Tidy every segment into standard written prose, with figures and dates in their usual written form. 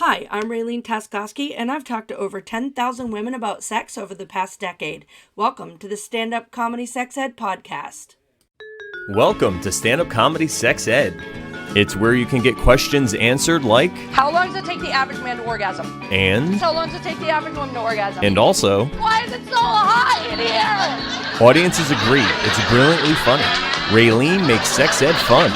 Hi, I'm Raylene Taskoski, and I've talked to over 10,000 women about sex over the past decade. Welcome to the Stand Up Comedy Sex Ed podcast. Welcome to Stand Up Comedy Sex Ed. It's where you can get questions answered like, how long does it take the average man to orgasm? And how long does it take the average woman to orgasm? And also, why is it so hot in here? Audiences agree it's brilliantly funny. Raylene makes sex ed fun.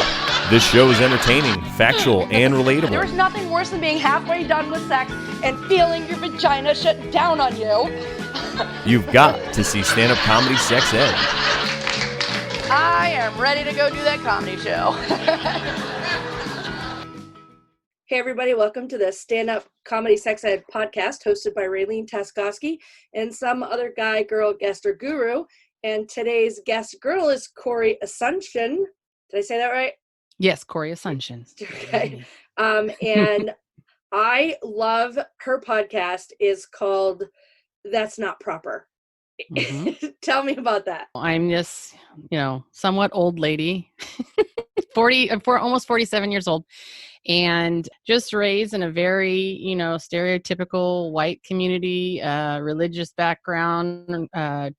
This show is entertaining, factual, and relatable. There's nothing worse than being halfway done with sex and feeling your vagina shut down on you. You've got to see Stand Up Comedy Sex Ed. I am ready to go do that comedy show. Hey everybody, welcome to the Stand Up Comedy Sex Ed podcast hosted by Raylene Taskoski and some other guy, girl, guest, or guru. And today's guest girl is Cori Asuncion. Did I say that right? Yes, Cori Asuncion. Okay. And I love her podcast is called That's Not Proper. Mm-hmm. Tell me about that. I'm this, somewhat old lady, almost 47 years old, and just raised in a very, stereotypical white community, religious background,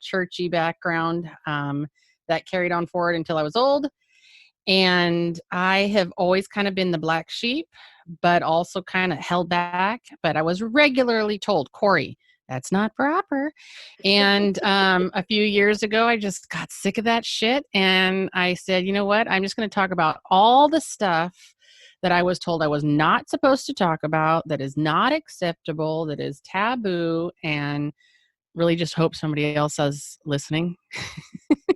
churchy background, that carried on forward until I was old. And I have always kind of been the black sheep, but also kind of held back. But I was regularly told, Cori, that's not proper. And a few years ago, I just got sick of that shit. And I said, you know what? I'm just going to talk about all the stuff that I was told I was not supposed to talk about, that is not acceptable, that is taboo, and really just hope somebody else is listening.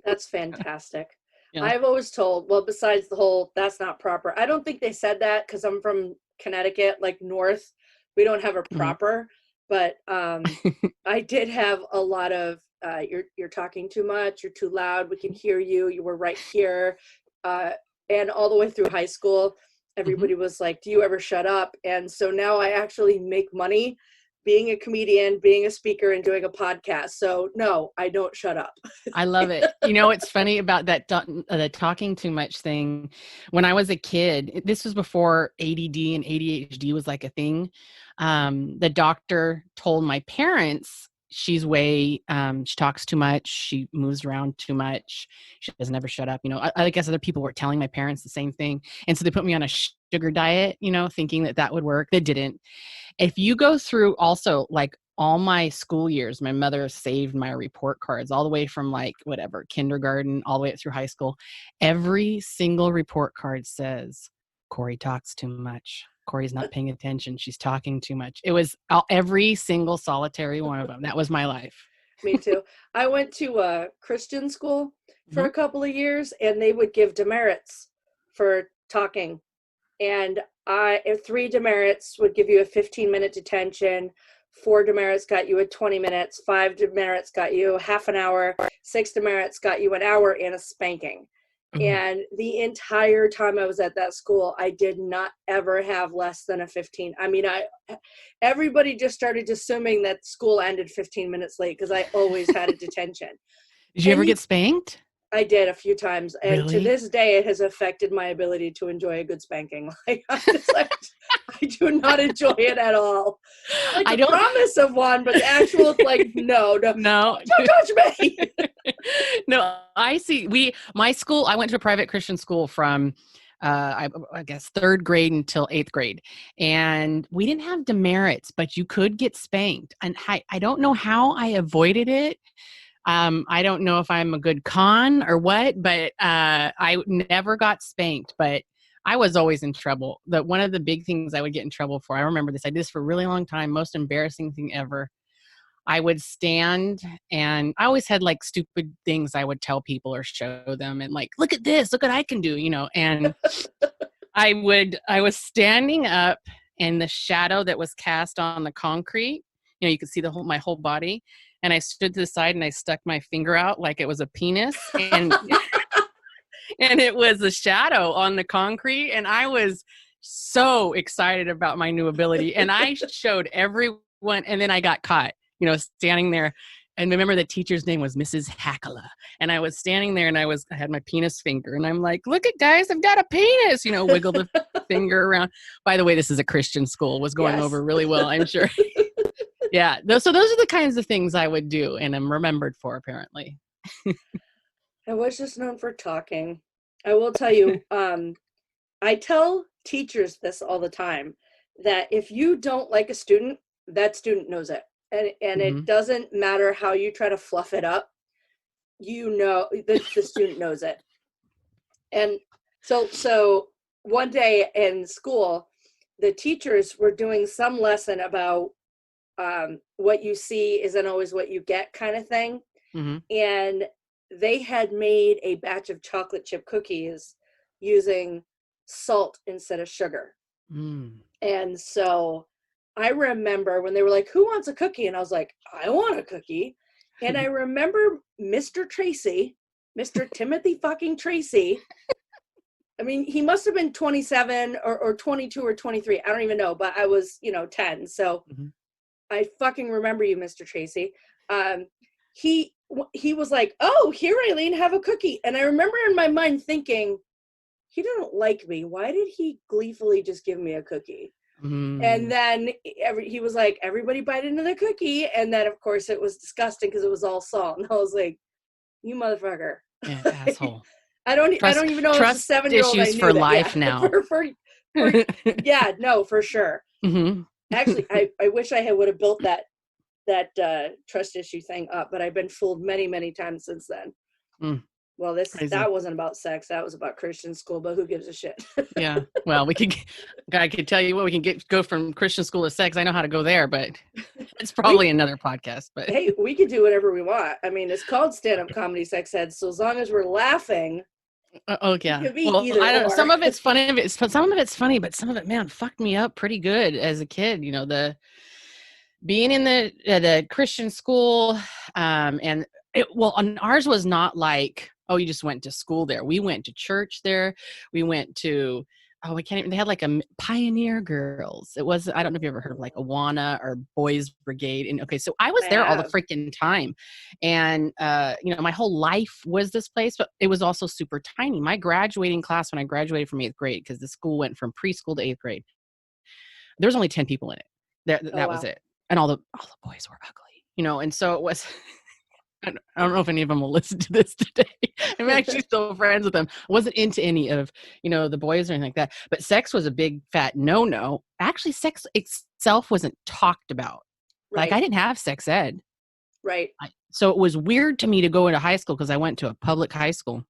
That's fantastic. Yeah. I've always told, well, besides the whole, that's not proper. I don't think they said that because I'm from Connecticut, like north. We don't have a proper, but I did have a lot of, you're talking too much, you're too loud, we can hear you, you were right here. And all the way through high school, everybody was like, do you ever shut up? And so now I actually make money being a comedian, being a speaker, and doing a podcast. So no, I don't shut up. I love it. It's funny about that the talking too much thing. When I was a kid, this was before ADD and ADHD was like a thing. The doctor told my parents she talks too much. She moves around too much. She doesn't ever shut up. I guess other people were telling my parents the same thing. And so they put me on a sugar diet, thinking that would work. That didn't. If you go through also like all my school years, my mother saved my report cards all the way from kindergarten, all the way up through high school. Every single report card says, Cori talks too much. Cori's not paying attention. She's talking too much. It was every single solitary one of them. That was my life. Me too. I went to a Christian school for a couple of years, and they would give demerits for talking. And 3 demerits would give you a 15-minute detention. 4 demerits got you a 20 minutes. 5 demerits got you half an hour. 6 demerits got you an hour and a spanking. And the entire time I was at that school, I did not ever have less than a 15. I mean, everybody just started assuming that school ended 15 minutes late because I always had a detention. Did you ever get spanked? I did a few times. And Really? to this day, it has affected my ability to enjoy a good spanking. I do not enjoy it at all. I don't promise of one, but the actual, no, don't touch me. No, I see. My school, I went to a private Christian school from, I guess, 3rd grade until 8th grade. And we didn't have demerits, but you could get spanked. And I don't know how I avoided it. I don't know if I'm a good con or what, but I never got spanked, but I was always in trouble. One of the big things I would get in trouble for, I remember this, I did this for a really long time, most embarrassing thing ever. I would stand, and I always had stupid things I would tell people or show them, and look at this, look what I can do, and I was standing up, and the shadow that was cast on the concrete, you could see my whole body. And I stood to the side and I stuck my finger out like it was a penis, and and it was a shadow on the concrete. And I was so excited about my new ability. And I showed everyone, and then I got caught, standing there. And remember the teacher's name was Mrs. Hackala. And I was standing there and I had my penis finger and I'm like, look at guys, I've got a penis, wiggle the finger around. By the way, this is a Christian school, was going over really well, I'm sure. Yeah. So those are the kinds of things I would do and I'm remembered for apparently. I was just known for talking. I will tell you, I tell teachers this all the time, that if you don't like a student, that student knows it. And it doesn't matter how you try to fluff it up, the student knows it. And so one day in school, the teachers were doing some lesson about what you see isn't always what you get kind of thing. And they had made a batch of chocolate chip cookies using salt instead of sugar. And so I remember when they were like, who wants a cookie? And I was like, I want a cookie. And I remember Mr. Tracy, Mr. Timothy fucking Tracy. I mean, he must have been 27 or 22 or 23. I don't even know, but I was, 10. So I fucking remember you, Mr. Tracy. He was like, oh, here, Raylene, have a cookie. And I remember in my mind thinking, he didn't like me. Why did he gleefully just give me a cookie? And then he was like, everybody bite into the cookie. And then, of course, it was disgusting because it was all salt. And I was like, you motherfucker. Yeah, asshole. I don't even know if it's a 7-year-old. Issues for life now. Yeah, no, for sure. Actually, I wish I would have built that trust issue thing up, but I've been fooled many, many times since then. Well, that wasn't about sex. That was about Christian school, but who gives a shit? Yeah. Well, I could tell you what, we can go from Christian school to sex. I know how to go there, but it's probably another podcast. But hey, we could do whatever we want. I mean, it's called stand-up comedy, sex ed. So as long as we're laughing. Oh yeah. It could be well, I don't know. or. Some of it's funny. Some of it's funny, but some of it, man, fucked me up pretty good as a kid. The being in the Christian school, and ours was not like, oh, you just went to school there. We went to church there. We went to, I can't even, they had like a Pioneer Girls. It was, I don't know if you ever heard of like Awana or Boys Brigade. And okay, so I was there all the freaking time. And, my whole life was this place, but it was also super tiny. My graduating class, when I graduated from 8th grade, because the school went from preschool to 8th grade, there was only 10 people in it. That was it. And all the boys were ugly, and so it was, I don't know if any of them will listen to this today. I'm actually still friends with them. I wasn't into any of, the boys or anything like that. But sex was a big fat no-no. Actually, sex itself wasn't talked about. Right. Like I didn't have sex ed. Right. So it was weird to me to go into high school because I went to a public high school.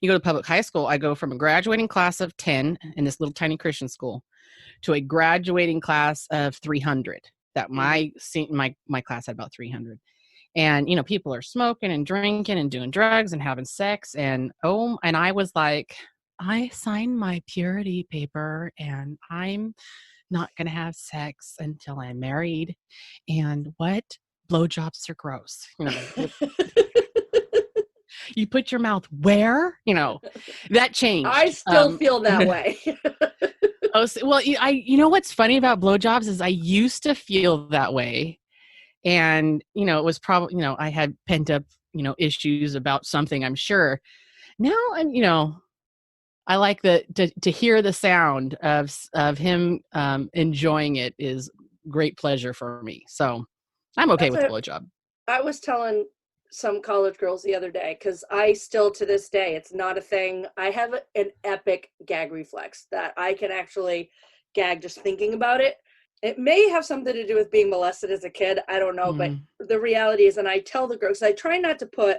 You go to public high school, I go from a graduating class of 10 in this little tiny Christian school to a graduating class of 300. That my class had about 300. And, people are smoking and drinking and doing drugs and having sex. And I was like, I signed my purity paper and I'm not going to have sex until I'm married. And what? Blowjobs are gross. You put your mouth where? That changed. I still feel that way. What's funny about blowjobs is I used to feel that way. And, it was probably, I had pent up, issues about something, I'm sure. Now, I like to hear the sound of him enjoying it is great pleasure for me. So I'm okay with blowjob. I was telling some college girls the other day, because I still, to this day, it's not a thing. I have an epic gag reflex that I can actually gag just thinking about it. It may have something to do with being molested as a kid. I don't know. But the reality is, and I tell the girls, I try not to put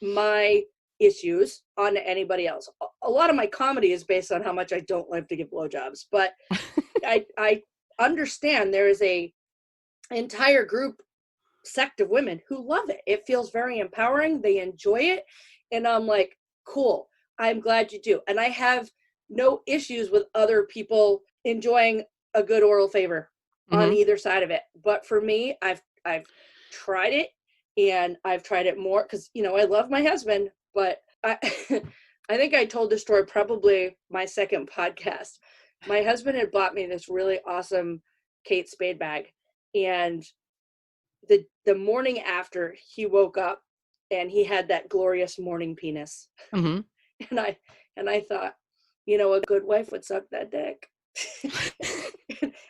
my issues onto anybody else. A lot of my comedy is based on how much I don't like to give blowjobs. But I understand there is a entire sect of women who love it. It feels very empowering. They enjoy it. And I'm like, cool. I'm glad you do. And I have no issues with other people enjoying a good oral favor on either side of it. But for me, I've tried it, and I've tried it more because, I love my husband, but I think I told this story probably my second podcast. My husband had bought me this really awesome Kate Spade bag, and the morning after he woke up and he had that glorious morning penis. Mm-hmm. And I thought, you know, a good wife would suck that dick.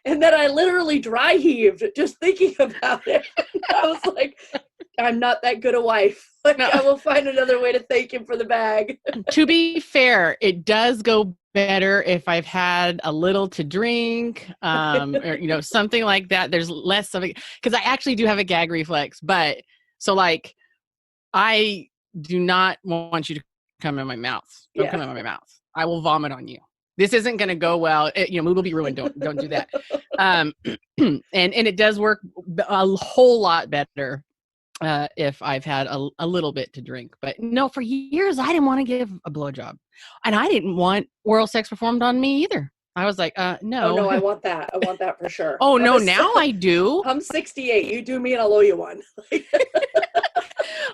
And then I literally dry heaved just thinking about it. I was like, I'm not that good a wife. Like, No. I will find another way to thank him for the bag. To be fair, it does go better if I've had a little to drink, or, you know, something like that. There's less of it, because I actually do have a gag reflex. But so, like, I do not want you to come in my mouth. Don't come in my mouth. I will vomit on you. This isn't going to go well. You know, mood will be ruined. Don't do that. And it does work a whole lot better if I've had a little bit to drink. But no, for years I didn't want to give a blowjob, and I didn't want oral sex performed on me either. I was like, no. Oh no, I want that. I want that for sure. Oh no, now I do. I'm 68. You do me and I'll owe you one.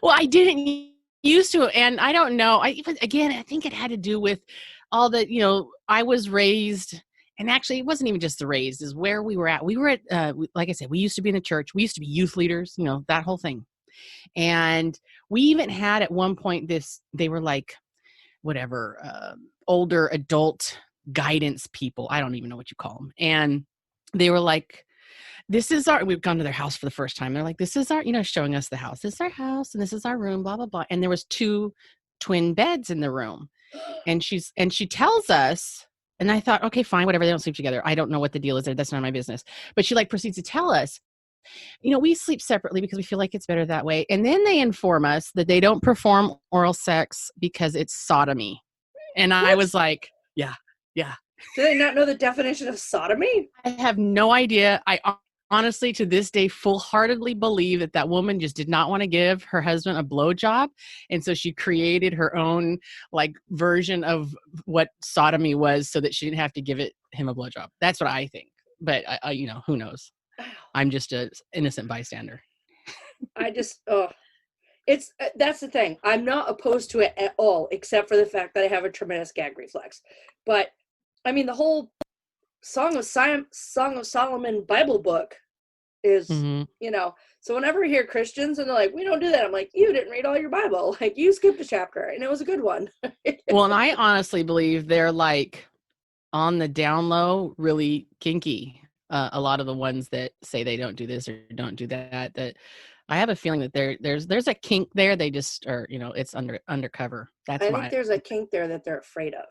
Well, I didn't used to, and I don't know. I think it had to do with all the, you know, I was raised, and actually it wasn't even just the raised, is where we were at. We were at, like I said, we used to be in a church. We used to be youth leaders, you know, that whole thing. And we even had at one point they were like, whatever, older adult guidance people. I don't even know what you call them. And they were like, we've gone to their house for the first time. They're like, this is our, you know, showing us the house. This is our house and this is our room, blah, blah, blah. And there was 2 twin beds in the room. And she tells us, and I thought, okay, fine, whatever. They don't sleep together. I don't know what the deal is there. That's none of my business. But she like proceeds to tell us, you know, we sleep separately because we feel like it's better that way. And then they inform us that they don't perform oral sex because it's sodomy. And I was like, yeah. Do they not know the definition of sodomy? I have no idea. I honestly, to this day, full-heartedly believe that woman just did not want to give her husband a blowjob. And so she created her own like version of what sodomy was so that she didn't have to give him a blowjob. That's what I think. But you know, who knows? I'm just an innocent bystander. That's the thing. I'm not opposed to it at all, except for the fact that I have a tremendous gag reflex. But I mean, the whole Song of Solomon Bible book is, you know, so whenever I hear Christians and they're like, we don't do that, I'm like, you didn't read all your Bible. Like, you skipped a chapter and it was a good one. Well, and I honestly believe they're like on the down low, really kinky. A lot of the ones that say they don't do this or don't do that, that I have a feeling that there's a kink there. They just are, you know, it's undercover. I think there's a kink there that they're afraid of.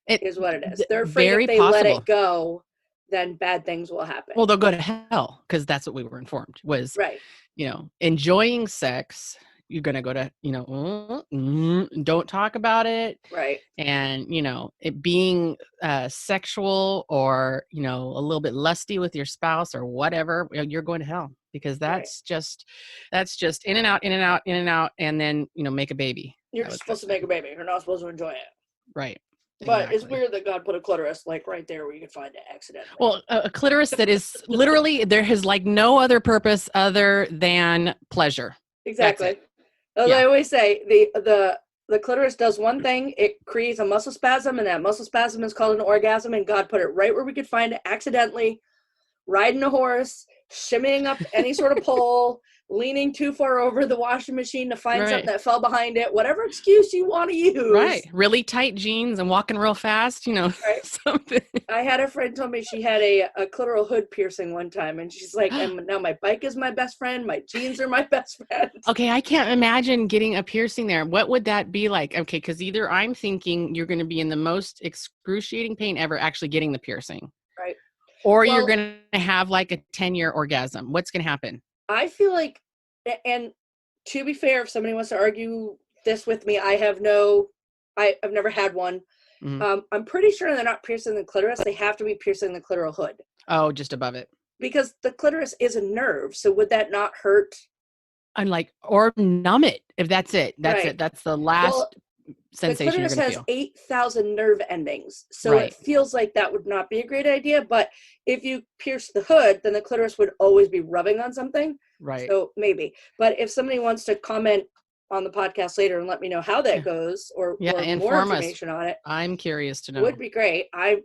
Is what it is. They're afraid very if they possible. let it go, then bad things will happen. Well, they'll go to hell, because that's what we were informed was, right. You know, enjoying sex, you're going to go to, you know, don't talk about it. Right. And, you know, it being sexual or, you know, a little bit lusty with your spouse or whatever, you're going to hell, because that's just in and out, in and out, in and out. And then, you know, make a baby. You're supposed to make a baby. You're not supposed to enjoy it. Right. But exactly. It's weird that God put a clitoris like right there where you can find it accidentally. Well, a clitoris that is literally, there has like no other purpose other than pleasure. Exactly. As I always say, the clitoris does one thing. It creates a muscle spasm, and that muscle spasm is called an orgasm, and God put it right where we could find it accidentally, riding a horse, shimmying up any sort of pole, leaning too far over the washing machine to find something that fell behind it, whatever excuse you want to use. Right. Really tight jeans and walking real fast, you know, something. I had a friend tell me she had a clitoral hood piercing one time, and she's like, and now my bike is my best friend, my jeans are my best friend. Okay, I can't imagine getting a piercing there. What would that be like? Okay, because either I'm thinking you're going to be in the most excruciating pain ever actually getting the piercing. Right. Or you're going to have like a 10-year orgasm. What's going to happen? I feel like, and to be fair, if somebody wants to argue this with me, I've never had one. Mm-hmm. I'm pretty sure they're not piercing the clitoris. They have to be piercing the clitoral hood. Oh, just above it. Because the clitoris is a nerve. So would that not hurt? I'm like, or numb it, if that's it. That's it. That's the last sensation you're going to feel. The clitoris has 8,000 nerve endings. So it feels like that would not be a great idea. But if you pierce the hood, then the clitoris would always be rubbing on something. Right. So maybe. But if somebody wants to comment on the podcast later and let me know how that goes or more information on it, I'm curious to know. Would be great. I'm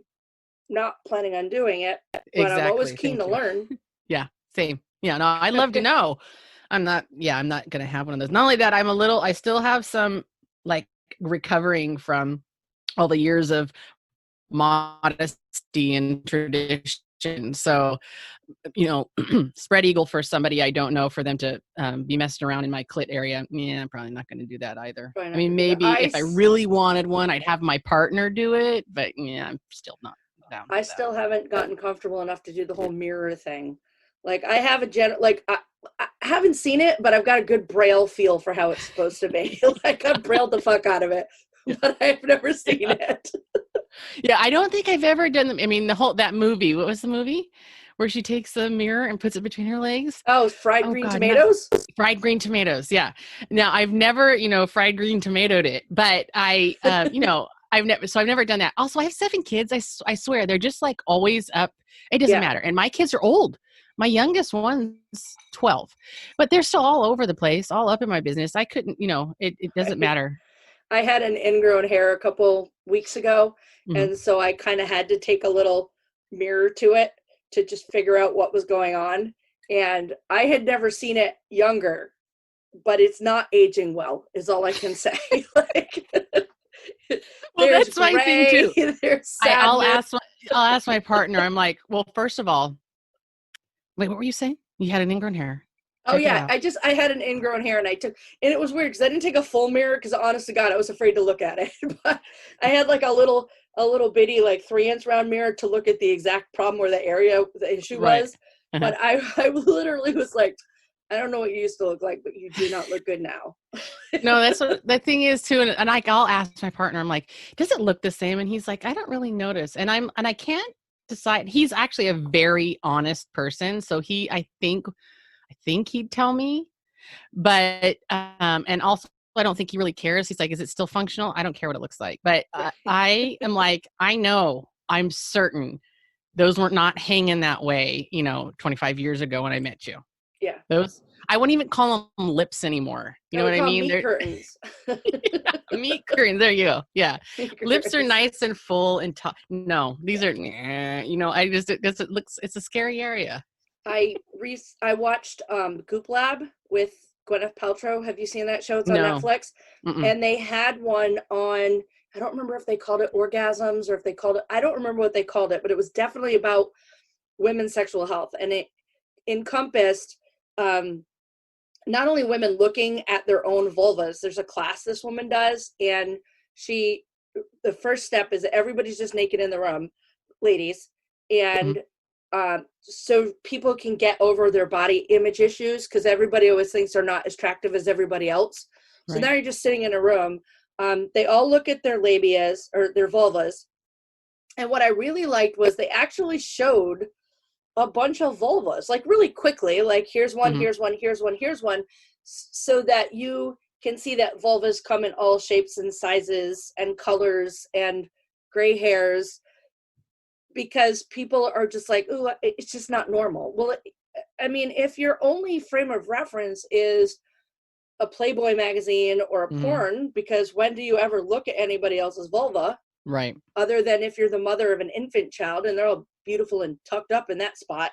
not planning on doing it, but I'm always keen to learn. Yeah, same. Yeah, no, I'd love to know. I'm not going to have one of those. Not only that, I still have some like recovering from all the years of modesty and tradition. So, spread eagle for somebody I don't know, for them to be messing around in my clit area. Yeah, I'm probably not going to do that either. Probably I not mean, gonna do that. maybe if I really wanted one, I'd have my partner do it, but yeah, I'm still not down for I that. still haven't gotten comfortable enough to do the whole mirror thing. Like I have I haven't seen it, but I've got a good Braille feel for how it's supposed to be. Like I've brailled the fuck out of it, but I've never seen it. Yeah, I don't think I've ever done I mean, that movie, what was the movie? Where she takes the mirror and puts it between her legs? Oh, fried Oh green God, tomatoes? fried green tomatoes. Yeah. Now I've never, fried green tomatoed it, but I've never done that. Also, I have 7 kids. I swear they're just like always up. It doesn't Yeah. matter. And my kids are old. My youngest one's 12, but they're still all over the place, all up in my business. I couldn't, it doesn't matter. I had an ingrown hair a couple weeks ago, Mhm. and so I kind of had to take a little mirror to it to just figure out what was going on. And I had never seen it younger, but it's not aging well, is all I can say. Like, Well, there's that's my thing too. gray, there's I'll sadness. ask my partner. I'm like, well, first of all, wait, what were you saying? You had an ingrown hair. Oh Check it yeah, out. I had an ingrown hair, and and it was weird because I didn't take a full mirror because honest to God, I was afraid to look at it. But I had like a little bitty like 3-inch round mirror to look at the exact problem where the issue Right. was. Uh-huh. But I literally was like, I don't know what you used to look like, but you do not look good now. No, that's what the thing is too. And I'll ask my partner, I'm like, does it look the same? And he's like, I don't really notice. And I can't decide. He's actually a very honest person. So I think he'd tell me, but, and also I don't think he really cares. He's like, is it still functional? I don't care what it looks like. But I am like, I'm certain those were not hanging that way, 25 years ago when I met you. Yeah. Those, I wouldn't even call them lips anymore. You know what I mean? Meat curtains. Meat curtains. There you go. Yeah. Meat Lips are curtains. nice and full and no, these are, it's a scary area. I watched Goop Lab with Gwyneth Paltrow. Have you seen that show? It's on No. Netflix. Mm-mm. And they had one on, I don't remember if they called it orgasms or if they called it, I don't remember what they called it, but it was definitely about women's sexual health. And it encompassed not only women looking at their own vulvas. There's a class this woman does, and the first step is that everybody's just naked in the room, ladies, and so people can get over their body image issues, because everybody always thinks they're not as attractive as everybody else. So Right. now you're just sitting in a room. They all look at their labias or their vulvas, and what I really liked was they actually showed a bunch of vulvas, like really quickly, like here's one, here's one, here's one, here's one, so that you can see that vulvas come in all shapes and sizes and colors and gray hairs, because people are just like, ooh, it's just not normal. Well, I mean, if your only frame of reference is a Playboy magazine or a porn, because when do you ever look at anybody else's vulva? Right. Other than if you're the mother of an infant child and they're all beautiful and tucked up in that spot,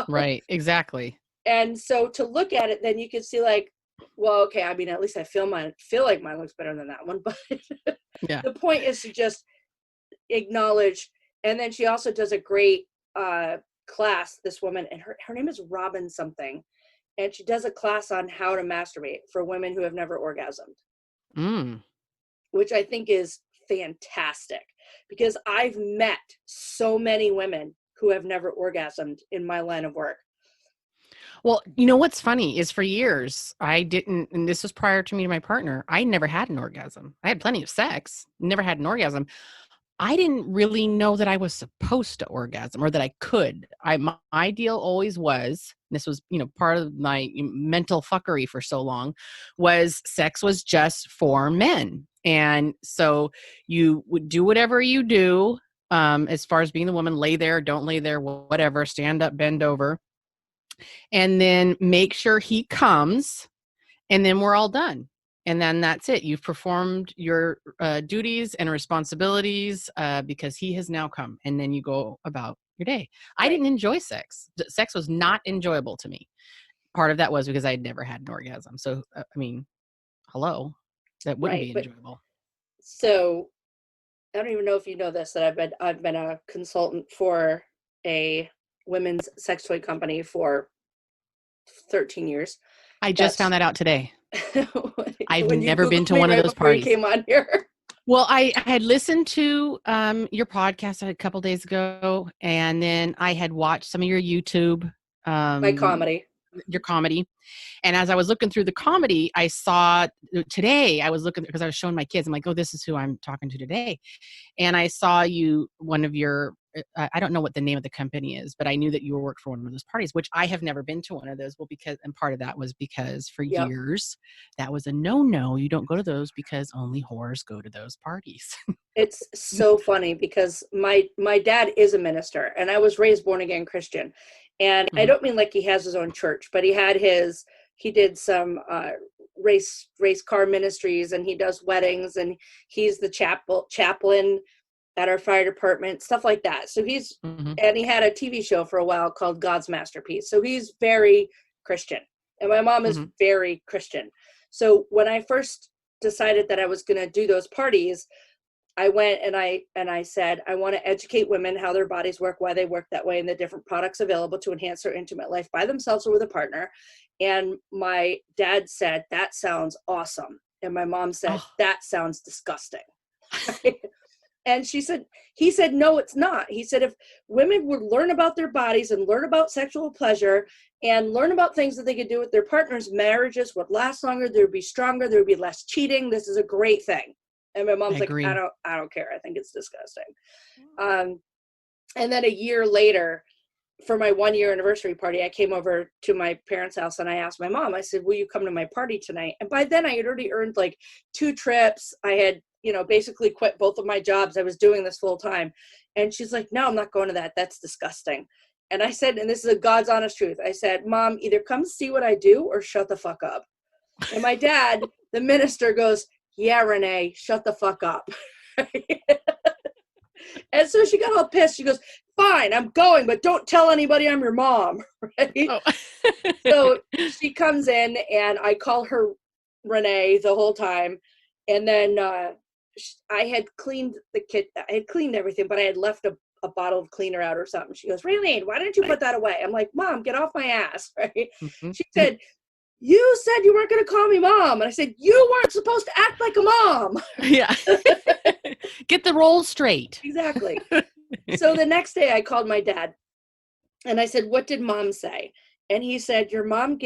Right. Exactly. And so to look at it, then you can see like, well, okay, I mean, at least I feel like mine looks better than that one. But Yeah. the point is to just acknowledge. And then she also does a great class, this woman, and her name is Robin something. And she does a class on how to masturbate for women who have never orgasmed, which I think is fantastic, because I've met so many women who have never orgasmed in my line of work. Well, what's funny is, for years I didn't, and this was prior to meeting my partner, I never had an orgasm. I had plenty of sex, never had an orgasm. I didn't really know that I was supposed to orgasm, or that I could. My deal always was, and this was, part of my mental fuckery for so long, was sex was just for men. And so you would do whatever you do, as far as being the woman, lay there, don't lay there, whatever, stand up, bend over, and then make sure he comes, and then we're all done. And then that's it. You've performed your duties and responsibilities, because he has now come, and then you go about your day. I didn't enjoy sex. Sex was not enjoyable to me. part of that was because I had never had an orgasm. So, I mean, hello, that wouldn't Right, be but enjoyable. so I don't even know if you know this, that I've been a consultant for a women's sex toy company for 13 years. I just found That's that out today. I've when you never been Googled to me one of right those before you parties. came on here. Well, I had listened to your podcast a couple days ago, and then I had watched some of your YouTube, My um, comedy. your comedy. And as I was looking through the comedy, I saw today, I was looking because I was showing my kids. I'm like, oh, this is who I'm talking to today. And I saw you, one of your, I don't know what the name of the company is, but I knew that you worked for one of those parties, which I have never been to one of those. Well, because, and part of that was because for Yep. years, that was a no. You don't go to those because only whores go to those parties. It's so funny because my dad is a minister and I was raised born again Christian. And I Mhm. don't mean like he has his own church, but he did some race car ministries, and he does weddings, and he's the chaplain at our fire department, stuff like that. So Mhm. and he had a TV show for a while called God's Masterpiece. So he's very Christian. And my mom is Mhm. very Christian. So when I first decided that I was going to do those parties, I went and I said, I want to educate women how their bodies work, why they work that way, and the different products available to enhance their intimate life by themselves or with a partner. And my dad said, that sounds awesome. And my mom said, Oh, that sounds disgusting. And he said, no, it's not. He said, if women would learn about their bodies and learn about sexual pleasure and learn about things that they could do with their partners, marriages would last longer. They would be stronger. There would be less cheating. This is a great thing. And my I mom's like, agree. I don't care. I think it's disgusting. And then a year later, for my 1 year anniversary party, I came over to my parents' house and I asked my mom, I said, will you come to my party tonight? And by then I had already earned like 2 trips. I had, basically quit both of my jobs. I was doing this full time. And she's like, no, I'm not going to that. That's disgusting. And I said, and this is a God's honest truth, I said, Mom, either come see what I do or shut the fuck up. And my dad, the minister, goes, yeah, Renee, shut the fuck up. And so she got all pissed. She goes, fine, I'm going, but don't tell anybody I'm your mom. Right? Oh. So she comes in and I call her Renee the whole time. And then I had cleaned the kit. I had cleaned everything, but I had left a bottle of cleaner out or something. She goes, Raylene, why didn't you put that away? I'm like, Mom, get off my ass. Right? Mhm. She said, you said you weren't going to call me mom. And I said, you weren't supposed to act like a mom. Yeah. Get the roll straight. Exactly. So the next day I called my dad and I said, what did mom say? And he said, your mom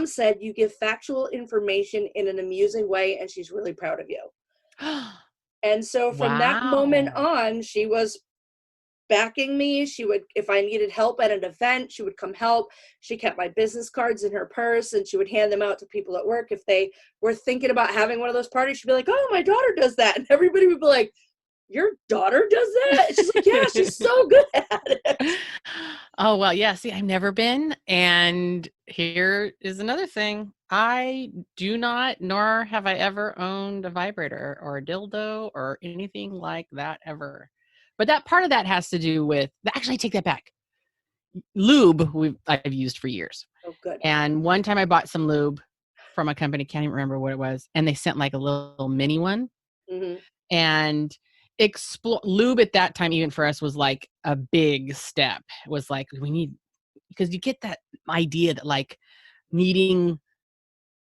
said you give factual information in an amusing way, and she's really proud of you. And so from that moment Wow. on, she was backing me. She would, if I needed help at an event, she would come help. She kept my business cards in her purse and she would hand them out to people at work. If they were thinking about having one of those parties, she'd be like, oh, my daughter does that. And everybody would be like, your daughter does that? And she's like, yeah, she's so good at it. Oh, well, yeah. See, I've never been. And here is another thing. I do not, nor have I ever owned a vibrator or a dildo or anything like that ever. But that part of that has to do with, actually, I take that back. Lube, I've used for years. Oh, good. And one time I bought some lube from a company, can't even remember what it was. And they sent like a little mini one. Mm-hmm. And lube at that time, even for us, was like a big step. It was like, we need, because you get that idea that like needing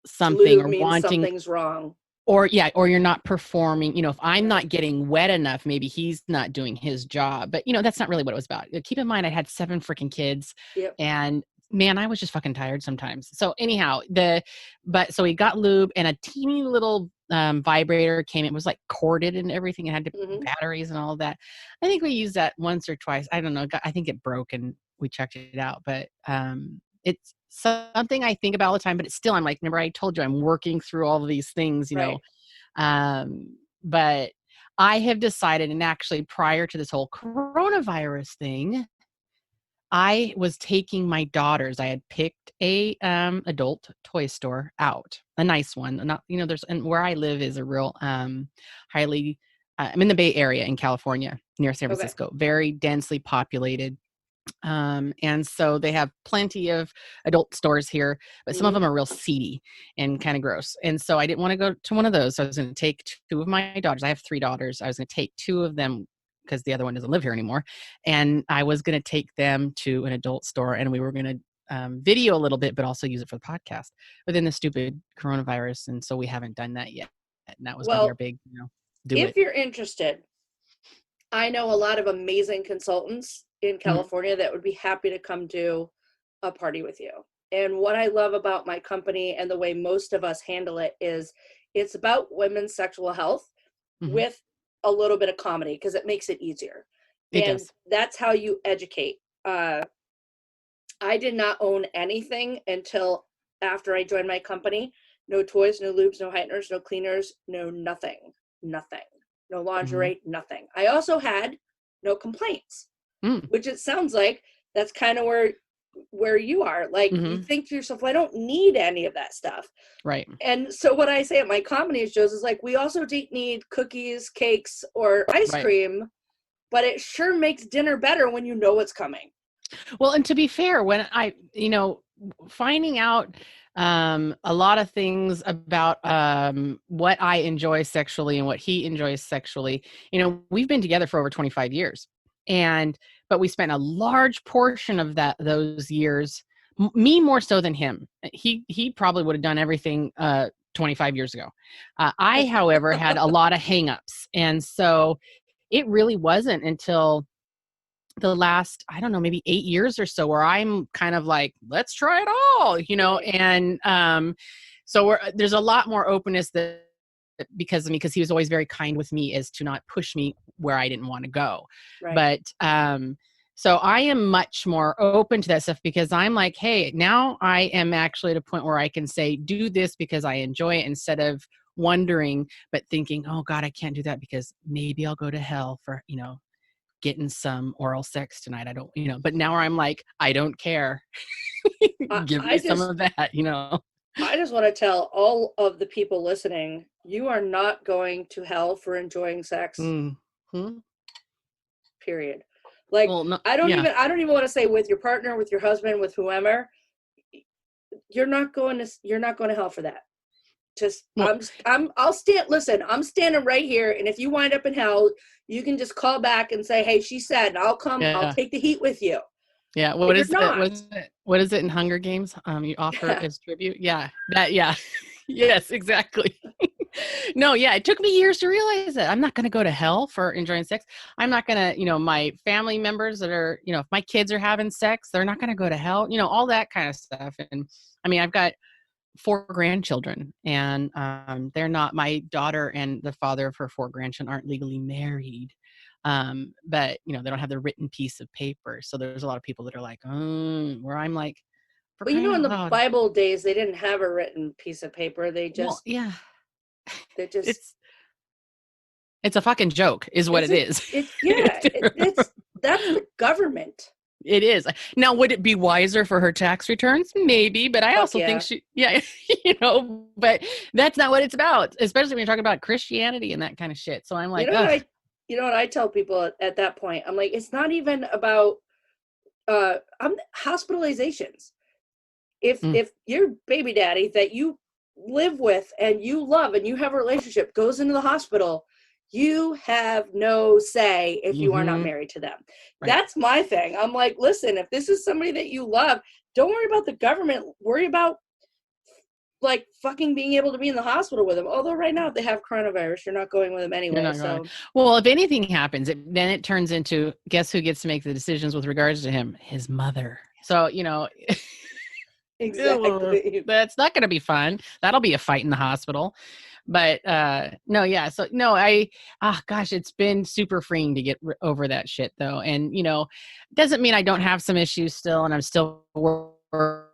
something Lube or means wanting, something's wrong. or you're not performing, if I'm not getting wet enough, maybe he's not doing his job. But that's not really what it was about. Keep in mind, I had 7 freaking kids. Yep. And man, I was just fucking tired sometimes. So anyhow, so we got lube, and a teeny little vibrator came. It was like corded and everything. It had batteries and all of that. I think we used that once or twice. I don't know. I think it broke and we checked it out. But it's something I think about all the time. But it's still, I'm like, remember I told you I'm working through all of these things, Right. But I have decided, and actually prior to this whole coronavirus thing, I was taking my daughters. I had picked a adult toy store out, a nice one. Not, and where I live is a real highly. I'm in the Bay Area in California, near San Okay. Francisco, very densely populated. And so they have plenty of adult stores here, but some of them are real seedy and kind of gross. And so I didn't want to go to one of those. So I was going to take two of my daughters. I have 3 daughters. I was going to take 2 of them because the other one doesn't live here anymore. And I was going to take them to an adult store, and we were going to video a little bit, but also use it for the podcast within the stupid coronavirus. And so we haven't done that yet. And that was going to be our big, if you're interested, I know a lot of amazing consultants in California that would be happy to come do a party with you. And what I love about my company and the way most of us handle it is it's about women's sexual health with a little bit of comedy, because it makes it easier. That's how you educate. I did not own anything until after I joined my company. No toys, no lubes, no heighteners, no cleaners, no nothing. No lingerie, nothing. I also had no complaints, which it sounds like that's kind of where you are. Like, you think to yourself, well, I don't need any of that stuff. Right. And so what I say at my comedy shows is like, we also don't need cookies, cakes, or ice cream, but it sure makes dinner better when you know what's coming. Well, and to be fair, when I, finding out a lot of things about what I enjoy sexually and what he enjoys sexually, we've been together for over 25 years. But we spent a large portion of those years, me more so than him. He probably would have done everything 25 years ago. I, however, had a lot of hangups. And so it really wasn't until the last, I don't know, maybe 8 years or so, where I'm kind of like, let's try it all, and so there's a lot more openness because he was always very kind with me as to not push me where I didn't want to go. Right. But so I am much more open to that stuff, because I'm like, hey, now I am actually at a point where I can say, do this because I enjoy it, instead of wondering, but thinking, oh God, I can't do that because maybe I'll go to hell for, getting some oral sex tonight. I don't, but now I'm like, I don't care. Give me some of that, I just want to tell all of the people listening, you are not going to hell for enjoying sex. Period. Like, well, no, I don't even want to say with your partner, with your husband, with whoever. You're not going to hell for that. Just, well, I'm standing right here, and if you wind up in hell, you can just call back and say, hey, she said, and I'll come, I'll take the heat with you. Yeah. What is it in Hunger Games? You offer as tribute. Yeah. Yes, exactly. No, yeah. It took me years to realize that I'm not going to go to hell for enjoying sex. I'm not going to, my family members that are, if my kids are having sex, they're not going to go to hell, all that kind of stuff. And I mean, I've got 4 grandchildren, and they're not, my daughter and the father of her 4 grandchildren aren't legally married. But they don't have the written piece of paper. So there's a lot of people that are like, where I'm like, well, in the Bible days, they didn't have a written piece of paper. They just, it's a fucking joke is what it is. That's the government. It is. Now, would it be wiser for her tax returns? Maybe, but I also think but that's not what it's about, especially when you're talking about Christianity and that kind of shit. So I'm like, what I tell people at that point? I'm like, it's not even about hospitalizations. If your baby daddy that you live with and you love and you have a relationship goes into the hospital, you have no say if you are not married to them. Right. That's my thing. I'm like, listen, if this is somebody that you love, don't worry about the government. Worry about like fucking being able to be in the hospital with them. Although right now, if they have coronavirus, you're not going with them anyway. So, well, if anything happens, then it turns into, guess who gets to make the decisions with regards to him? His mother. So, exactly. That's not going to be fun. That'll be a fight in the hospital. But gosh, it's been super freeing to get over that shit though. And, doesn't mean I don't have some issues still, and I'm still working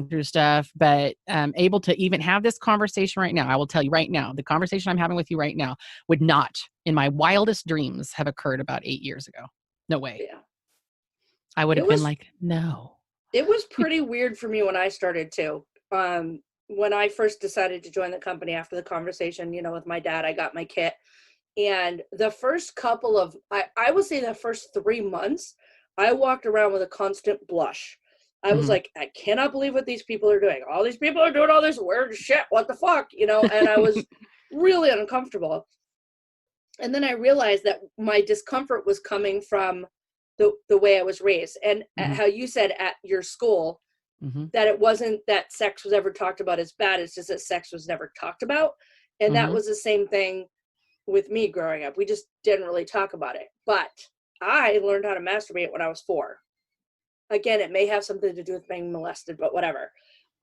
through stuff, but able to even have this conversation right now. I will tell you right now, the conversation I'm having with you right now would not, in my wildest dreams, have occurred about 8 years ago. No way. Yeah. I would have been like, no. It was pretty weird for me when I started too. When I first decided to join the company after the conversation, with my dad, I got my kit. And the first couple of, I would say the first 3 months, I walked around with a constant blush. I was like, I cannot believe what these people are doing. All these people are doing all this weird shit. What the fuck? You know, and I was really uncomfortable. And then I realized that my discomfort was coming from the way I was raised. And how you said at your school, that it wasn't that sex was ever talked about as bad. It's just that sex was never talked about. And that was the same thing with me growing up. We just didn't really talk about it. But I learned how to masturbate when I was 4. Again, it may have something to do with being molested, but whatever.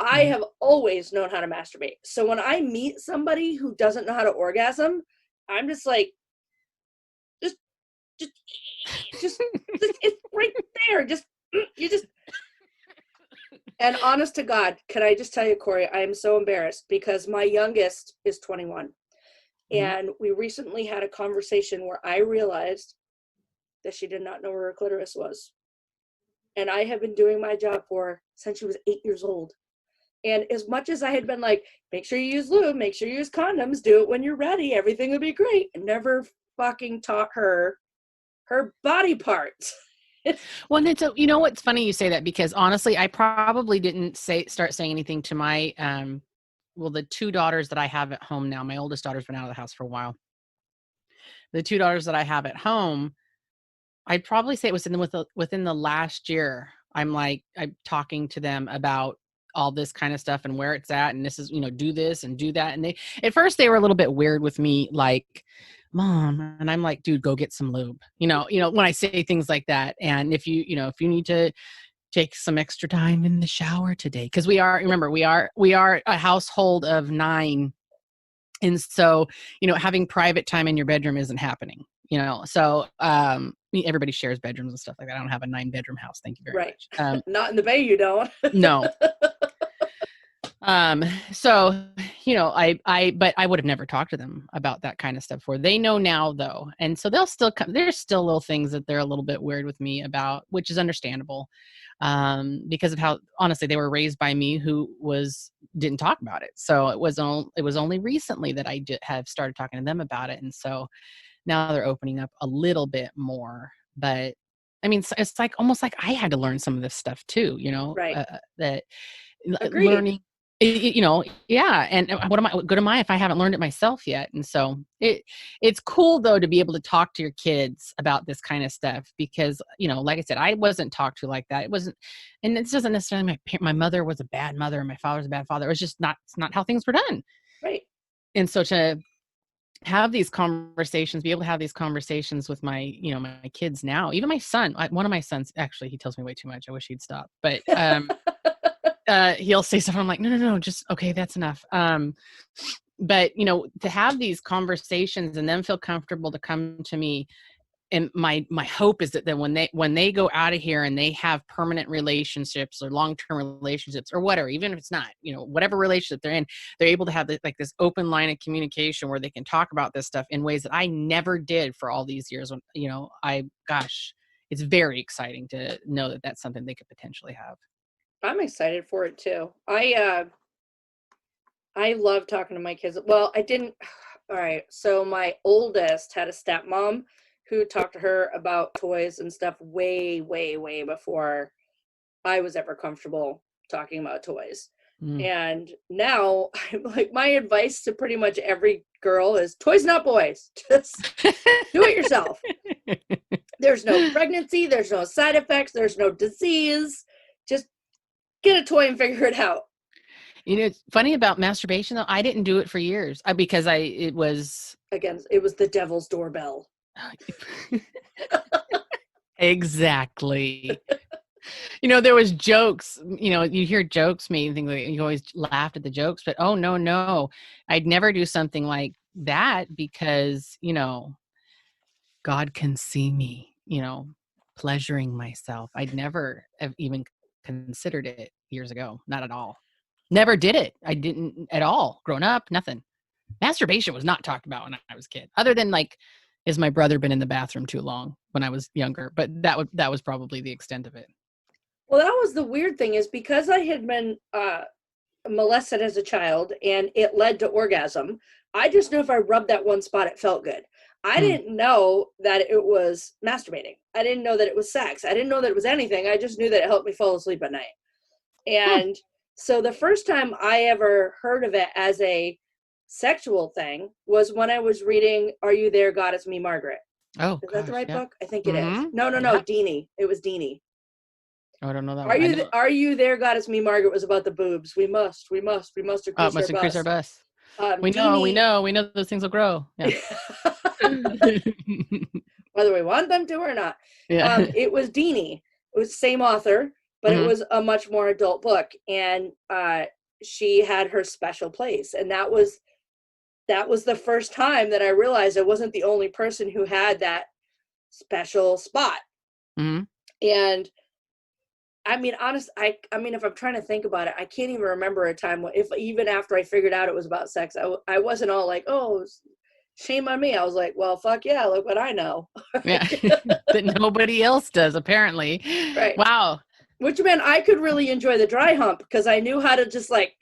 I have always known how to masturbate. So when I meet somebody who doesn't know how to orgasm, I'm just like, just it's right there. And honest to God, can I just tell you, Cori, I am so embarrassed because my youngest is 21. And we recently had a conversation where I realized that she did not know where her clitoris was. And I have been doing my job for her since she was 8 years old. And as much as I had been like, make sure you use lube, make sure you use condoms, do it when you're ready, everything will be great. I never fucking taught her her body parts. Well, and it's you know what's funny you say that, because honestly, I probably didn't start saying anything to my the 2 daughters that I have at home now. My oldest daughter's been out of the house for a while. The 2 daughters that I have at home, I'd probably say it was within the last year. I'm talking to them about all this kind of stuff and where it's at, and this is, do this and do that. And at first they were a little bit weird with me, like, Mom, and I'm like, dude, go get some lube. When I say things like that, and if you need to take some extra time in the shower today, because we are a household of 9, and so having private time in your bedroom isn't happening. So everybody shares bedrooms and stuff like that. I don't have a 9-bedroom house. Thank you very much. Not in the Bay, you don't. No. So, but I would have never talked to them about that kind of stuff before. They know now though. And so they'll still come. There's still little things that they're a little bit weird with me about, which is understandable. Because of how, honestly, they were raised by me who didn't talk about it. So it was only recently that I have started talking to them about it. And so now they're opening up a little bit more, but I mean, it's like almost like I had to learn some of this stuff too, Right. That Agreed. learning, yeah. And what good am I if I haven't learned it myself yet? And so it's cool though to be able to talk to your kids about this kind of stuff, because like I said, I wasn't talked to like that. It wasn't, and this doesn't necessarily my mother was a bad mother and my father was a bad father. It was just it's not how things were done. Right. And so to have these conversations, be able to have these conversations with my, my kids now, even my son, one of my sons, actually, he tells me way too much. I wish he'd stop, but, he'll say something. I'm like, no, just, okay, that's enough. But to have these conversations and then feel comfortable to come to me. And my hope is that then when they go out of here and they have permanent relationships or long-term relationships or whatever, even if it's not, whatever relationship they're in, they're able to have this open line of communication where they can talk about this stuff in ways that I never did for all these years. When, it's very exciting to know that that's something they could potentially have. I'm excited for it too. I love talking to my kids. Well, I didn't. All right. So my oldest had a stepmom who talked to her about toys and stuff way, way, way before I was ever comfortable talking about toys. And now, like, my advice to pretty much every girl is toys, not boys. Just do it yourself. There's no pregnancy. There's no side effects. There's no disease. Just get a toy and figure it out. It's funny about masturbation, though. I didn't do it for years because it was the devil's doorbell. Exactly. There was jokes, you hear jokes made and things like you always laughed at the jokes, but oh no, I'd never do something like that because, God can see me, pleasuring myself. I'd never have even considered it years ago. Not at all. Never did it. I didn't at all. Growing up, nothing. Masturbation was not talked about when I was a kid, other than like, has my brother been in the bathroom too long when I was younger? But that was probably the extent of it. Well, that was the weird thing, is because I had been molested as a child and it led to orgasm. I just knew if I rubbed that one spot, it felt good. I didn't know that it was masturbating. I didn't know that it was sex. I didn't know that it was anything. I just knew that it helped me fall asleep at night. And so the first time I ever heard of it as a sexual thing was when I was reading Are You There, God, It's Me, Margaret. Oh, is that the right yeah. book? I think it is. Mhm. No, Yeah. Deanie. It was Deanie. Oh, I don't know that Are one. you Are You There, God, It's Me, Margaret was about the boobs. We must increase Oh, must increase our bus. We know those things will grow. Yeah. Whether we want them to or not. Yeah. It was Deanie. It was the same author, but it was a much more adult book. And she had her special place. And that was the first time that I realized I wasn't the only person who had that special spot. Mm-hmm. And I mean, I mean, if I'm trying to think about it, I can't even remember a time if even after I figured out it was about sex, I wasn't all like, oh, shame on me. I was like, well, fuck yeah, look what I know. Yeah. That nobody else does, apparently. Right. Wow. Which meant I could really enjoy the dry hump because I knew how to just like,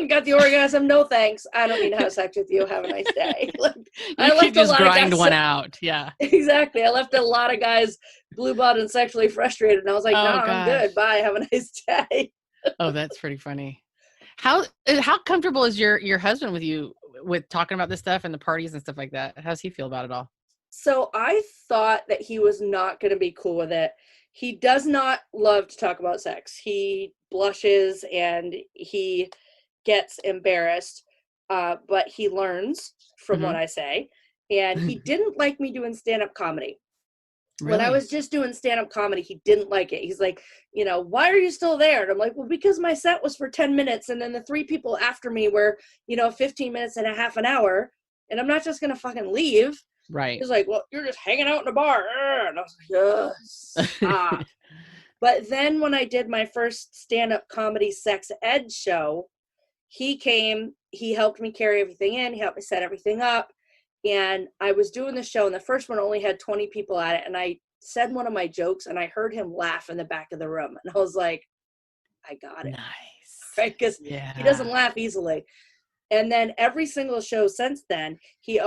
got the orgasm. No thanks. I don't need to have sex with you. Have a nice day. Like, You could just grind one out. Yeah. Exactly. I left a lot of guys blue-balled and sexually frustrated. And I was like, no, I'm good. Bye. Have a nice day. Oh, that's pretty funny. How comfortable is your husband with you with talking about this stuff and the parties and stuff like that? How's he feel about it all? So I thought that he was not going to be cool with it. He does not love to talk about sex. He blushes and he gets embarrassed, but he learns from what I say. And he didn't like me doing stand-up comedy. Really? When I was just doing stand-up comedy, he didn't like it. He's like, why are you still there? And I'm like, well, because my set was for 10 minutes. And then the 3 people after me were, 15 minutes and a half an hour. And I'm not just going to fucking leave. Right. He's like, well, you're just hanging out in a bar. And I was like, stop. But then when I did my first stand-up comedy sex ed show, he came, he helped me carry everything in. He helped me set everything up. And I was doing the show, and the first one only had 20 people at it. And I said one of my jokes, and I heard him laugh in the back of the room. And I was like, I got it. Nice. Right? Because he doesn't laugh easily. And then every single show since then, he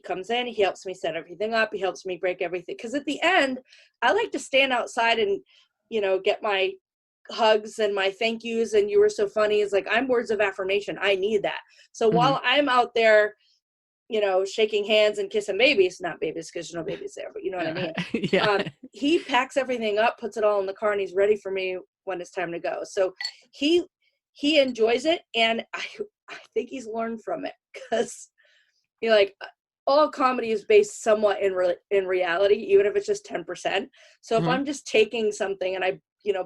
comes in, he helps me set everything up, he helps me break everything. Because at the end, I like to stand outside and, get my hugs and my thank yous and you were so funny. It's like, I'm words of affirmation. I need that. So while I'm out there, shaking hands and kissing babies, not babies because no babies there, but you know what I mean? Yeah. He packs everything up, puts it all in the car, and he's ready for me when it's time to go. So he enjoys it, and I think he's learned from it because all comedy is based somewhat in reality, even if it's just 10%. So if I'm just taking something and I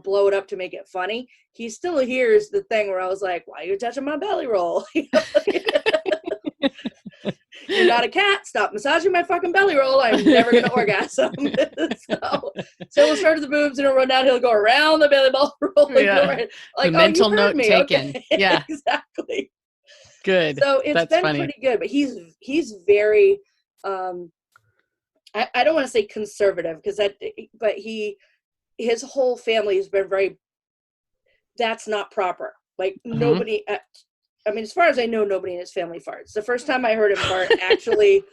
blow it up to make it funny, he still hears the thing where I was like, why are you touching my belly roll? You're not a cat. Stop massaging my fucking belly roll. I'm never going to orgasm. So we'll start at the boobs and it'll run down. He'll go around the belly roll. Yeah. The mental note taken. Okay. Yeah. Exactly. Good. So it's been funny. pretty good, but he's very, I don't want to say conservative but his whole family has been very, that's not proper. Like nobody, as far as I know, nobody in his family farts. The first time I heard him fart actually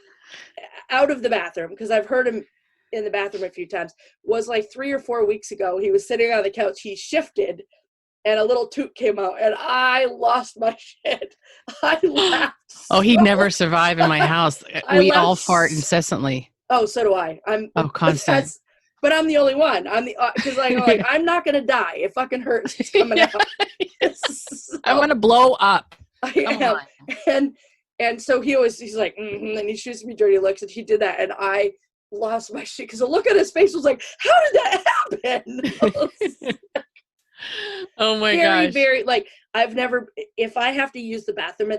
out of the bathroom, because I've heard him in the bathroom a few times, was like 3 or 4 weeks ago. He was sitting on the couch, he shifted, and a little toot came out, and I lost my shit. I laughed. Oh, he'd never survive in my house. We all fart incessantly. Oh, so do I. Constant. But I'm the only one. I'm because I'm not gonna die. It fucking hurts. It's coming out. So, I want to blow up. I am. And so he's like, and he shoots me dirty looks, and he did that, and I lost my shit because the look on his face was like, how did that happen? Oh my gosh. Very, I've never, if I have to use the bathroom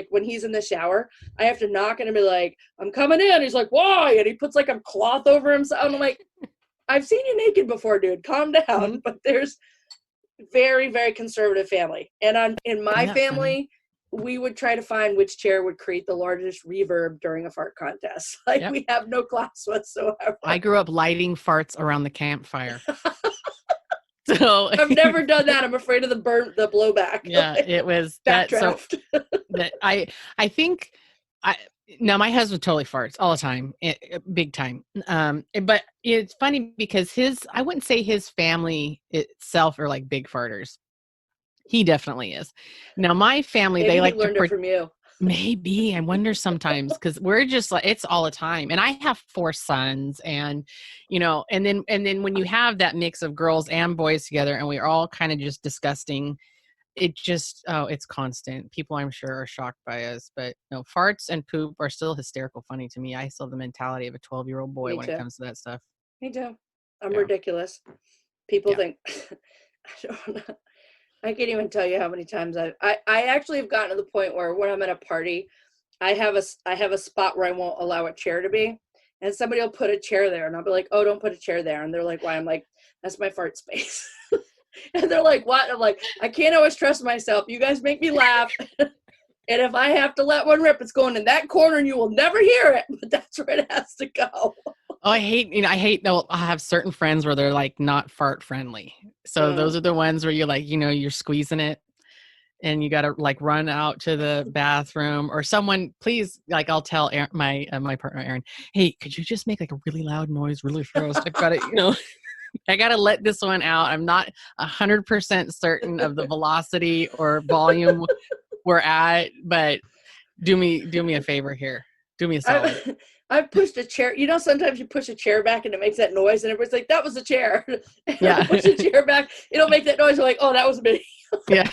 when he's in the shower, I have to knock and be like, I'm coming in. He's like, why? And he puts like a cloth over himself. And I'm like, I've seen you naked before, dude. Calm down. But there's very, very conservative family. And in my family, we would try to find which chair would create the largest reverb during a fart contest. We have no class whatsoever. I grew up lighting farts around the campfire. So I've never done that. I'm afraid of the blowback. Yeah, it was that. So that I think No, my husband totally farts all the time, big time. But it's funny because I wouldn't say his family itself are like big farters. He definitely is. Now, my family, Maybe they he like to learned it from you. maybe I wonder sometimes because we're just like it's all the time. And I have 4 sons, and and then when you have that mix of girls and boys together, and we're all kind of just disgusting, it's constant. People I'm sure are shocked by us, but no, farts and poop are still hysterical funny to me. I still have the mentality of a 12-year-old boy Me when it too. comes to that stuff. Me too. I'm Yeah. ridiculous. People Yeah. think I don't know. I can't even tell you how many times I actually have gotten to the point where when I'm at a party, I have a spot where I won't allow a chair to be, and somebody will put a chair there, and I'll be like, "Oh, don't put a chair there," and they're like, "Why?" I'm like, "That's my fart space," and they're like, "What?" I'm like, "I can't always trust myself. You guys make me laugh." And if I have to let one rip, it's going in that corner and you will never hear it, but that's where it has to go. Oh, I hate though. I have certain friends where they're like not fart friendly. So those are the ones where you're like, you're squeezing it and you got to like run out to the bathroom or someone, please. Like I'll tell Aaron, my partner, Aaron, hey, could you just make like a really loud noise really fast? I've got to, I got to let this one out. I'm not 100% certain of the velocity or volume we're at, but do me a favor here. Do me a solid. I've pushed a chair. Sometimes you push a chair back and it makes that noise, and everybody's like, "That was a chair." And Yeah. I'll push a chair back, it'll make that noise. You're like, "Oh, that was me." Yeah.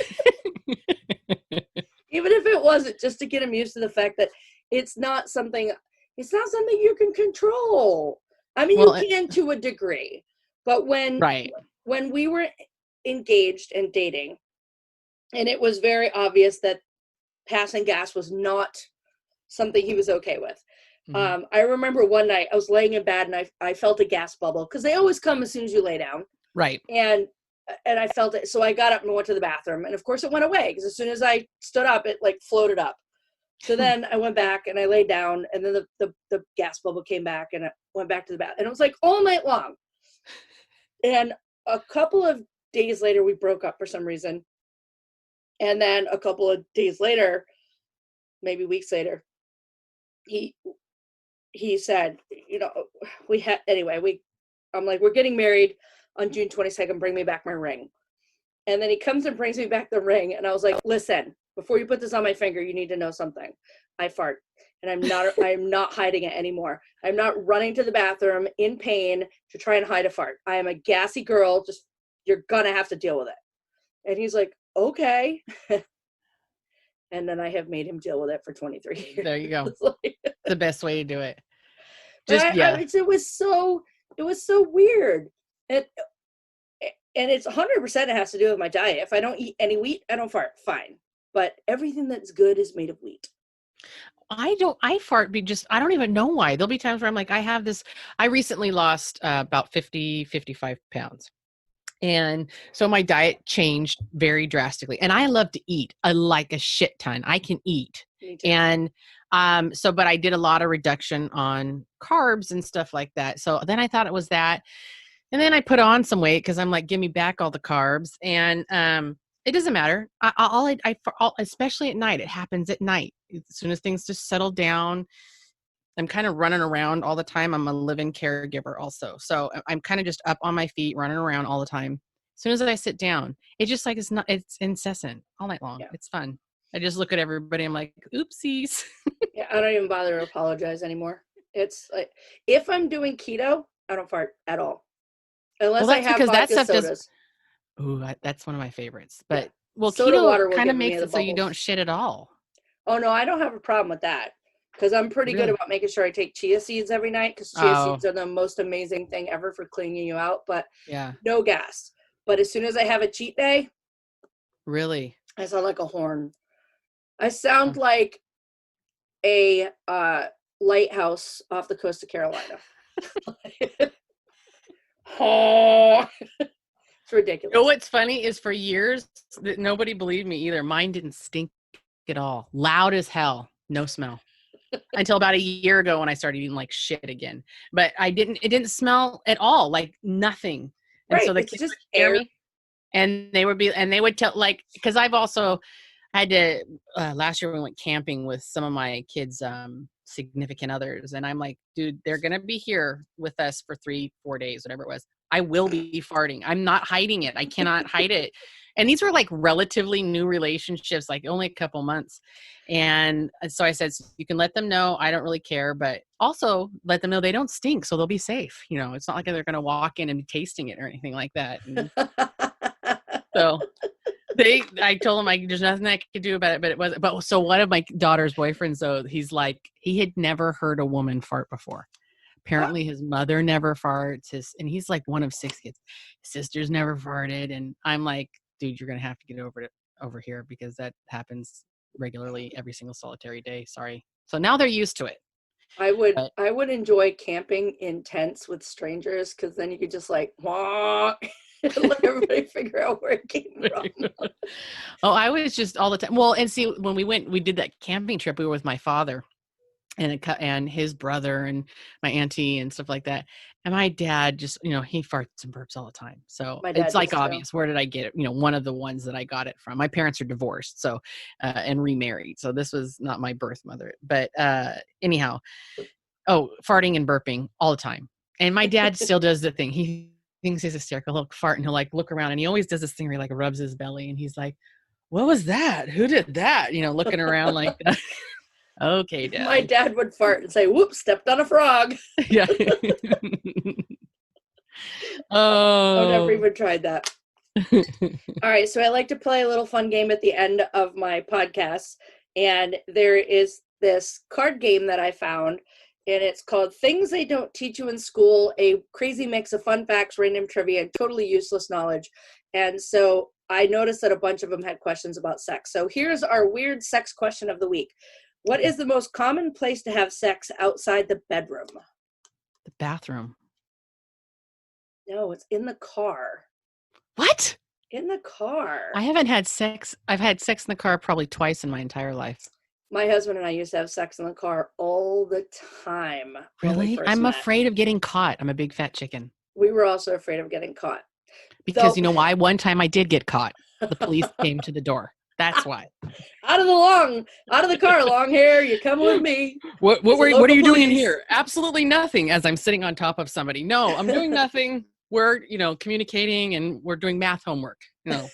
Even if it wasn't, just to get them used to the fact that it's not something you can control. I mean, Well, you can to a degree, but right. when we were engaged and dating, and it was very obvious that passing gas was not something he was okay with. Mhm. I remember one night I was laying in bed and I felt a gas bubble because they always come as soon as you lay down. Right. And I felt it. So I got up and went to the bathroom, and of course it went away because as soon as I stood up, it like floated up. So then I went back and I laid down, and then the gas bubble came back, and I went back to the bath, and it was like all night long. And a couple of days later, we broke up for some reason. And then a couple of days later, maybe weeks later, he said, I'm like, we're getting married on June 22nd. Bring me back my ring. And then he comes and brings me back the ring. And I was like, listen, before you put this on my finger, you need to know something. I fart, and I'm not hiding it anymore. I'm not running to the bathroom in pain to try and hide a fart. I am a gassy girl. Just, you're going to have to deal with it. And he's like, okay. And then I have made him deal with it for 23 years. There you go. Like, The best way to do it. it was so weird. And it's 100% it has to do with my diet. If I don't eat any wheat, I don't fart. Fine. But everything that's good is made of wheat. I don't even know why. There'll be times where I'm like, I recently lost about 50, 55 pounds. And so my diet changed very drastically. And I love to eat. I like a shit ton. I can eat. Me too. And but I did a lot of reduction on carbs and stuff like that. So then I thought it was that. And then I put on some weight because I'm like, give me back all the carbs. And it doesn't matter. Especially at night, it happens at night. As soon as things just settle down, I'm kind of running around all the time. I'm a living caregiver also. So I'm kind of just up on my feet, running around all the time. As soon as I sit down, it's just like, it's incessant all night long. Yeah. It's fun. I just look at everybody. I'm like, oopsies. Yeah, I don't even bother to apologize anymore. It's like, if I'm doing keto, I don't fart at all. Unless I have vodka sodas. That's one of my favorites. But Soda keto water will kind of give me makes the it so you don't bubbles. shit at all. Oh no, I don't have a problem with that because I'm pretty good Really? about making sure I take chia seeds every night because chia seeds are the most amazing thing ever for cleaning you out. But Yeah. no gas. But as soon as I have a cheat day, Really? I sound like a horn. I sound like a lighthouse off the coast of Carolina. Oh, it's ridiculous. You know what's funny is for years that nobody believed me either. Mine didn't stink at all. Loud as hell. No smell. Until about a year ago when I started eating like shit again. But it didn't smell at all, like nothing. And Right. so the It's kids just would scare air. me. And they would tell, like, because I've also had to, last year we went camping with some of my kids' significant others. And I'm like, dude, they're going to be here with us for 3-4 days, whatever it was. I will be farting. I'm not hiding it. I cannot hide it. And these were like relatively new relationships, like only a couple months. And so I said, you can let them know I don't really care, but also let them know they don't stink. So they'll be safe. You know, it's not like they're going to walk in and be tasting it or anything like that. And so I told him there's nothing I could do about it, but so one of my daughter's boyfriends, though, he's like, he had never heard a woman fart before. Apparently his mother never farts, and he's like one of 6 kids. His sister's never farted. And I'm like, dude, you're going to have to get over here because that happens regularly every single solitary day. Sorry. So now they're used to it. I would enjoy camping in tents with strangers, because then you could just like walk and let everybody figure out where it came from. Oh, I was just all the time. Well, and see, when we did that camping trip, we were with my father and his brother and my auntie and stuff like that. And my dad just, he farts and burps all the time. So it's like obvious. Where did I get it? One of the ones that I got it from. My parents are divorced, so and remarried. So this was not my birth mother. But anyhow, farting and burping all the time. And my dad still does the thing. He thinks he's hysterical. He'll fart and he'll like look around, and he always does this thing where he like rubs his belly and he's like, "What was that? Who did that?" Looking around like that. Okay, Dad. My dad would fart and say, "Whoops, stepped on a frog." Yeah. I've never even tried that. All right, so I like to play a little fun game at the end of my podcast, and there is this card game that I found, and it's called Things They Don't Teach You in School, a crazy mix of fun facts, random trivia, and totally useless knowledge. And so I noticed that a bunch of them had questions about sex. So here's our weird sex question of the week. What is the most common place to have sex outside the bedroom? The bathroom. No, it's in the car. What? In the car. I haven't had sex. I've had sex in the car probably twice in my entire life. My husband and I used to have sex in the car all the time. Really? I'm afraid of getting caught. I'm a big fat chicken. We were also afraid of getting caught. Because you know why? One time I did get caught. The police came to the door. That's why. Out of the car, long hair, you come with me. What are you doing in here? Absolutely nothing, as I'm sitting on top of somebody. No, I'm doing nothing. We're, communicating and we're doing math homework. And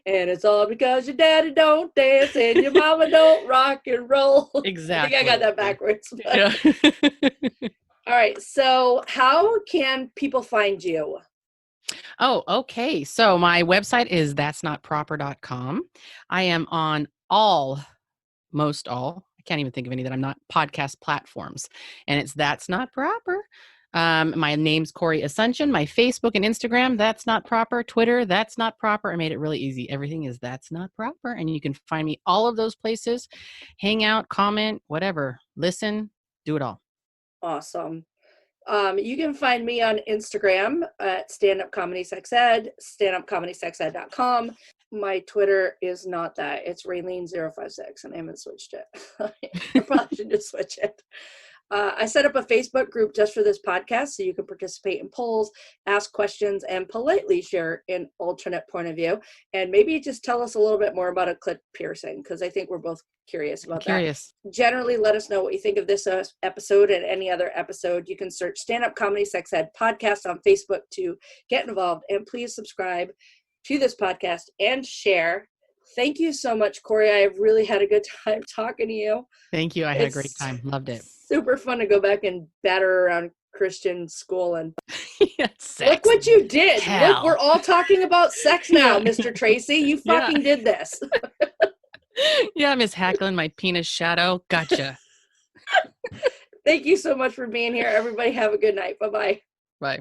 it's all because your daddy don't dance and your mama don't rock and roll. Exactly. I think I got that backwards. But... Yeah. All right. So how can people find you? Oh, okay. So my website is that'snotproper.com. I am on most all, I can't even think of any that I'm not, podcast platforms. And it's That's Not Proper. My name's Cori Asuncion. My Facebook and Instagram, That's Not Proper. Twitter, That's Not Proper. I made it really easy. Everything is That's Not Proper. And you can find me all of those places. Hang out, comment, whatever. Listen, do it all. Awesome. You can find me on Instagram at standupcomedysexed, standupcomedysexed.com. My Twitter is not that. It's Raylene056, and I haven't switched it. I probably should just switch it. I set up a Facebook group just for this podcast, so you can participate in polls, ask questions, and politely share an alternate point of view. And maybe just tell us a little bit more about a clit piercing, because I think we're both curious about that. Generally, let us know what you think of this episode and any other episode. You can search Stand Up Comedy Sex Ed Podcast on Facebook to get involved. And please subscribe to this podcast and share. Thank you so much, Cori. I have really had a good time talking to you. Thank you. I had a great time. Loved it. Super fun to go back and batter around Christian school and look what you did. Hell. Look, we're all talking about sex now, Mr. Tracy. You fucking did this. Yeah, Miss Hacklin, my penis shadow. Gotcha. Thank you so much for being here. Everybody have a good night. Bye-bye. Bye.